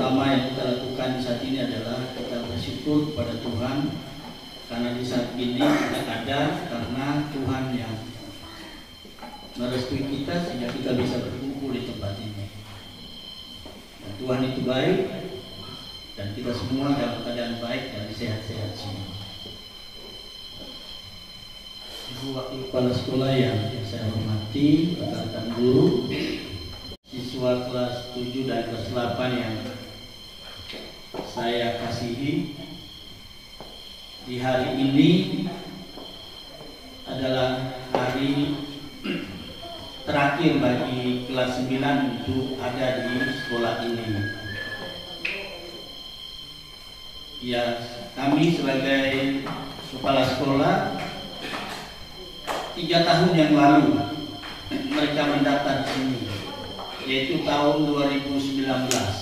pertama yang kita lakukan di saat ini adalah kita bersyukur kepada Tuhan karena di saat ini kita ada karena Tuhan yang merestui kita sehingga kita bisa berkumpul di tempat ini. Dan Tuhan itu baik dan kita semua dalam keadaan baik dan sehat-sehat semua. Ibu Wakil Kepala Sekolah yang saya hormati, rekan-rekan guru, siswa kelas 7 dan kelas 8 yang saya kasihi, di hari ini adalah hari terakhir bagi kelas 9 untuk ada di sekolah ini. Ya, kami sebagai kepala sekolah 3 tahun yang lalu mereka mendaftar di sini, yaitu tahun 2019.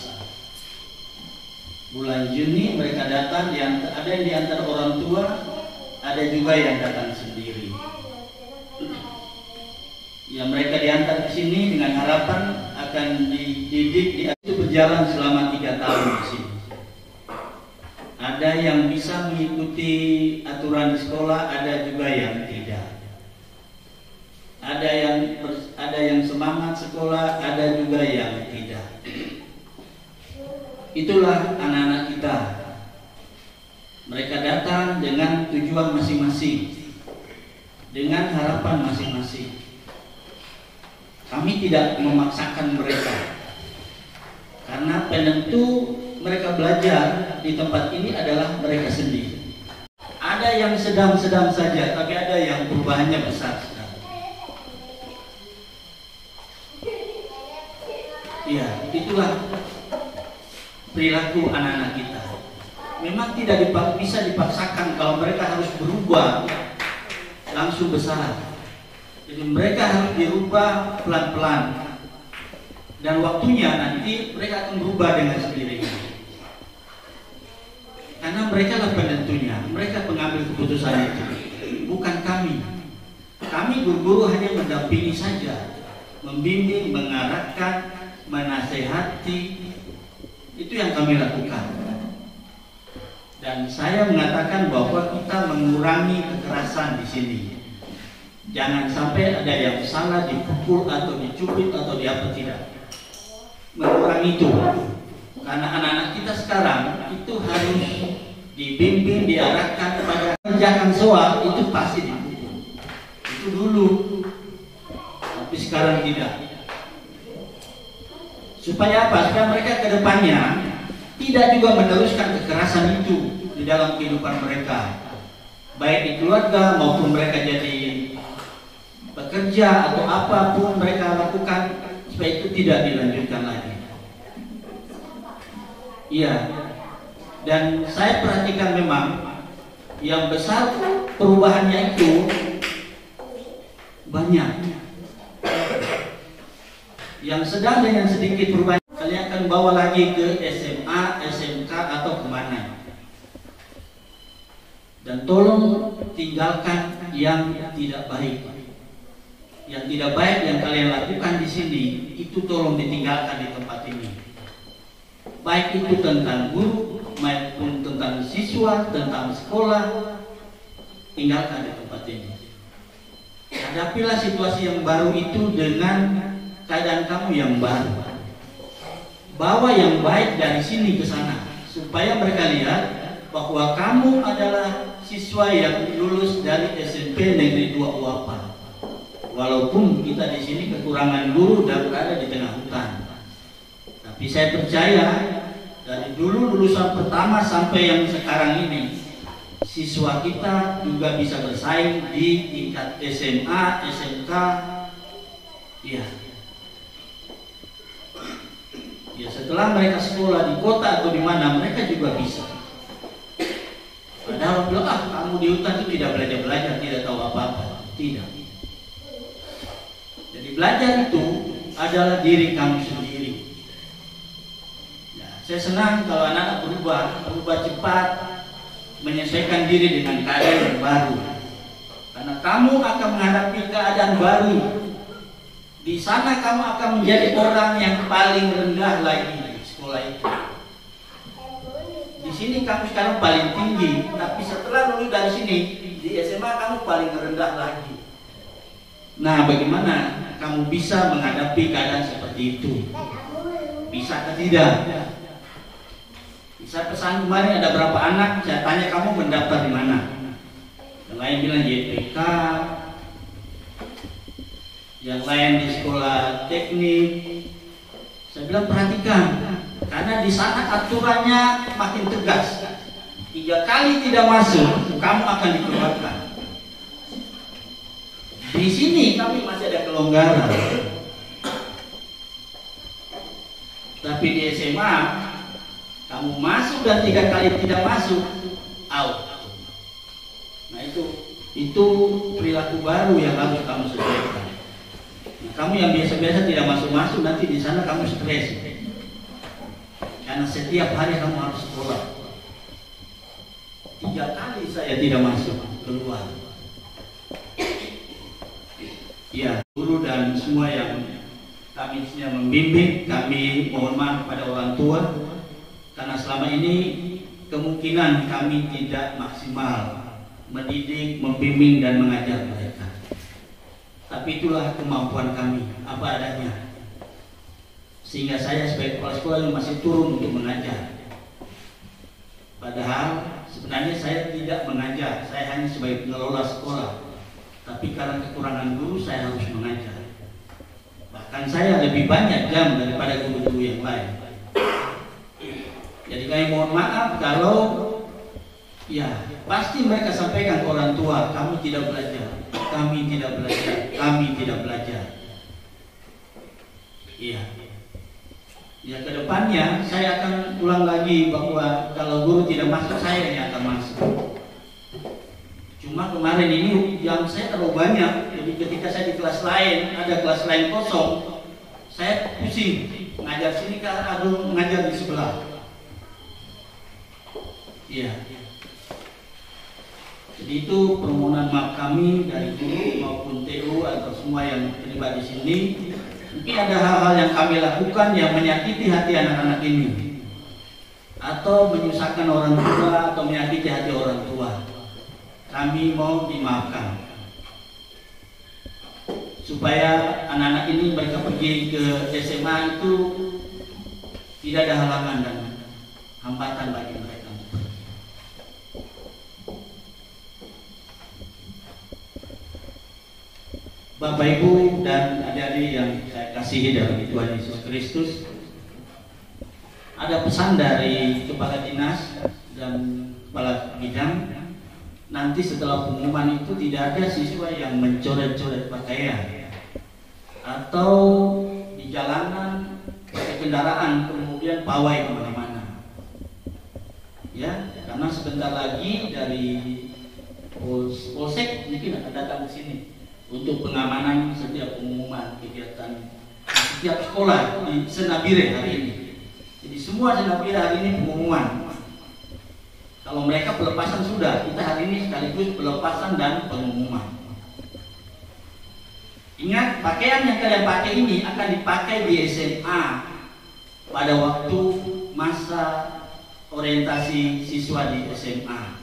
Bulan Juni mereka datang, ada yang diantar orang tua, ada juga yang datang sendiri. Ya, mereka diantar ke sini dengan harapan akan dididik itu berjalan selama 3 tahun di sini. Ada yang bisa mengikuti aturan di sekolah, ada juga yang tidak. Ada yang semangat sekolah, ada juga yang tidak. Itulah anak-anak kita. Mereka datang dengan tujuan masing-masing, dengan harapan masing-masing. Kami tidak memaksakan mereka, karena penentu mereka belajar di tempat ini adalah mereka sendiri. Ada yang sedang-sedang saja, tapi ada yang perubahannya besar sekali. Ya, itulah perilaku anak-anak kita. Memang tidak bisa dipaksakan kalau mereka harus berubah langsung besar. Jadi mereka harus dirubah pelan-pelan. Dan waktunya nanti mereka akan berubah dengan sendirinya. Karena mereka lah penentunya, mereka pengambil keputusan itu, bukan kami. Kami guru-guru hanya mendampingi saja, membimbing, mengarahkan, menasehati, itu yang kami lakukan. Dan saya mengatakan bahwa kita mengurangi kekerasan di sini. Jangan sampai ada yang salah dipukul atau dicubit atau diapa, tidak. Mengurangi itu. Karena anak-anak kita sekarang itu harus dibimbing, diarahkan kepada kerjakan soal, itu pasti dipukul. Itu dulu. Tapi sekarang tidak. Supaya apa? Supaya mereka ke depannya tidak juga meneruskan kekerasan itu di dalam kehidupan mereka, baik di keluarga maupun mereka jadi bekerja atau apapun mereka lakukan, supaya itu tidak dilanjutkan lagi. Iya, dan saya perhatikan memang yang besar perubahannya itu banyak. Yang sedang dengan sedikit perubahan, kalian akan bawa lagi ke SMA, SMK atau kemana. Dan tolong tinggalkan yang tidak baik. Yang tidak baik yang kalian lakukan di sini, itu tolong ditinggalkan di tempat ini. Baik itu tentang guru, maupun tentang siswa, tentang sekolah, tinggalkan di tempat ini. Hadapilah situasi yang baru itu dengan keadaan kamu yang baru. Bawa yang baik dari sini ke sana, supaya mereka lihat bahwa kamu adalah siswa yang lulus dari SMP Negeri 2 Uapan. Walaupun kita di sini kekurangan guru dan berada di tengah hutan, tapi saya percaya dari dulu lulusan pertama sampai yang sekarang ini, siswa kita juga bisa bersaing di tingkat SMA, SMK. Ya, setelah mereka sekolah di kota atau di mana, mereka juga bisa. Padahal bilang, kamu di hutan itu tidak belajar, tidak tahu apa-apa. Tidak. Jadi belajar itu adalah diri kamu sendiri. Ya, saya senang kalau anak-anak berubah cepat, menyesuaikan diri dengan keadaan yang baru. Karena kamu akan menghadapi keadaan baru. Di sana kamu akan menjadi orang yang paling rendah lagi di sekolah itu. sini kamu sekarang paling tinggi, tapi setelah lulus dari sini di SMA kamu paling rendah lagi. Nah, bagaimana kamu bisa menghadapi keadaan seperti itu? Bisa atau tidak? Saya pesan kemarin ada berapa anak, saya tanya kamu mendaftar di mana? Yang lain bilang YPK, yang lain di sekolah teknik. Saya bilang perhatikan, karena di sana aturannya makin tegas. 3 kali tidak masuk, kamu akan dikeluarkan. Di sini kami masih ada kelonggaran. Tapi di SMA, kamu masuk dan 3 kali tidak masuk, out. Nah itu perilaku baru yang harus kamu sesuaikan. Nah, kamu yang biasa-biasa tidak masuk-masuk, nanti di sana kamu stres. Karena setiap hari kamu harus sekolah. 3 kali saya tidak masuk, keluar. Ya, guru dan semua yang kami di sini membimbing, kami mohon maaf kepada orang tua. Karena selama ini kemungkinan kami tidak maksimal mendidik, membimbing dan mengajar mereka. Tapi itulah kemampuan kami, apa adanya. Sehingga saya sebagai kepala sekolah yang masih turun untuk mengajar. Padahal sebenarnya saya tidak mengajar, saya hanya sebagai pengelola sekolah. Tapi karena kekurangan guru saya harus mengajar. Bahkan saya lebih banyak jam daripada guru-guru yang lain. Jadi kami mohon maaf kalau ya pasti mereka sampaikan ke orang tua, kami tidak belajar, kami tidak belajar, kami tidak belajar. Iya. Ya kedepannya saya akan ulang lagi bahwa kalau guru tidak masuk, saya yang akan masuk. Cuma kemarin ini jam saya terlalu banyak, jadi ketika saya di kelas lain, ada kelas lain kosong, saya pusing mengajar sini atau mengajar di sebelah. Iya. Jadi itu permohonan maaf kami dari guru maupun TU atau semua yang terlibat di sini. Mungkin ada hal-hal yang kami lakukan yang menyakiti hati anak-anak ini, atau menyusahkan orang tua atau menyakiti hati orang tua. Kami mau dimaafkan supaya anak-anak ini mereka pergi ke SMA itu tidak ada halangan dan hambatan bagi mereka. Bapak Ibu dan adik-adik yang saya kasihi dalam Tuhan Yesus Kristus, ada pesan dari Kepala Dinas dan Kepala Bidang. Nanti setelah pengumuman itu tidak ada siswa yang mencoret-coret pakaian atau di jalanan pakai kendaraan kemudian pawai kemana-mana. Ya, karena sebentar lagi dari Polsek mungkin akan datang ke sini untuk pengamanan setiap pengumuman kegiatan setiap sekolah di Senabire hari ini. Jadi semua Senabire hari ini pengumuman. Kalau mereka pelepasan sudah, kita hari ini sekaligus pelepasan dan pengumuman. Ingat, pakaian yang kalian pakai ini akan dipakai di SMA pada waktu masa orientasi siswa di SMA.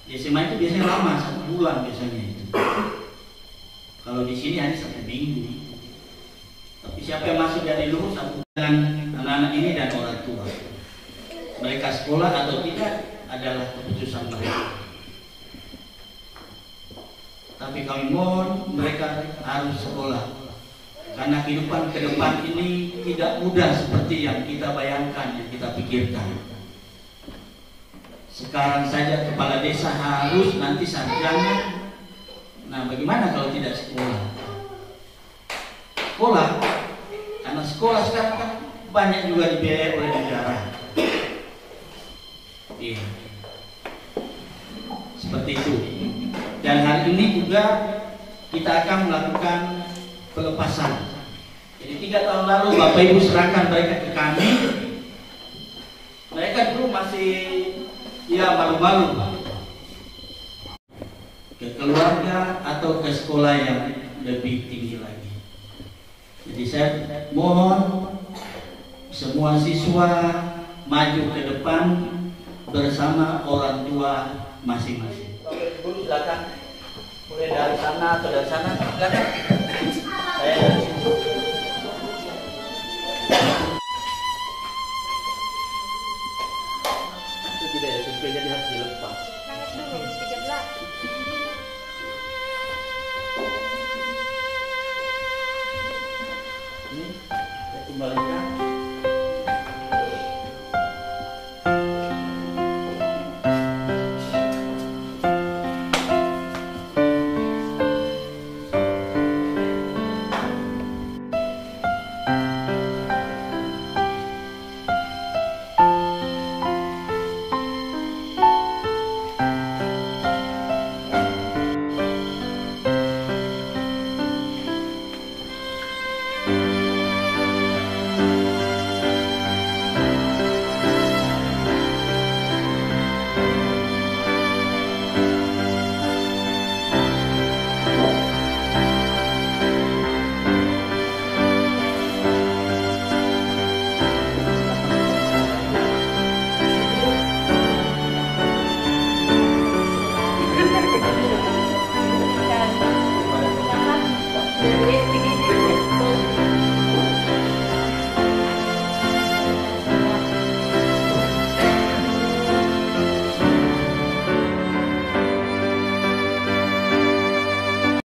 Di SMA itu biasanya lama, 1 bulan biasanya itu. Kalau di sini hanya 1 minggu. Tapi siapa yang masuk dari luar 1 bulan, anak-anak ini dan orang tua. Mereka sekolah atau tidak adalah keputusan mereka. Tapi kami mohon mereka harus sekolah. Karena kehidupan ke depan ini tidak mudah seperti yang kita bayangkan, yang kita pikirkan. Sekarang saja kepala desa harus nanti sarjana. Nah, bagaimana kalau tidak sekolah? Sekolah, karena sekolah sekarang kan banyak juga dibiayai oleh negara. Iya, seperti itu. Dan hari ini juga kita akan melakukan pelepasan. Jadi 3 tahun lalu Bapak Ibu serahkan mereka ke kami. Mereka dulu masih ya malu-malu ke keluarga atau ke sekolah yang lebih tinggi lagi. Jadi saya mohon semua siswa maju ke depan bersama orang tua masing-masing. Oke, Ibu silakan. Mulai dari sana atau dari sana, silakan. Saya dari sini. Itu tidak ya, survei jadi harus dilepas. Nangis dulu, 13. Ini saya kembalikan.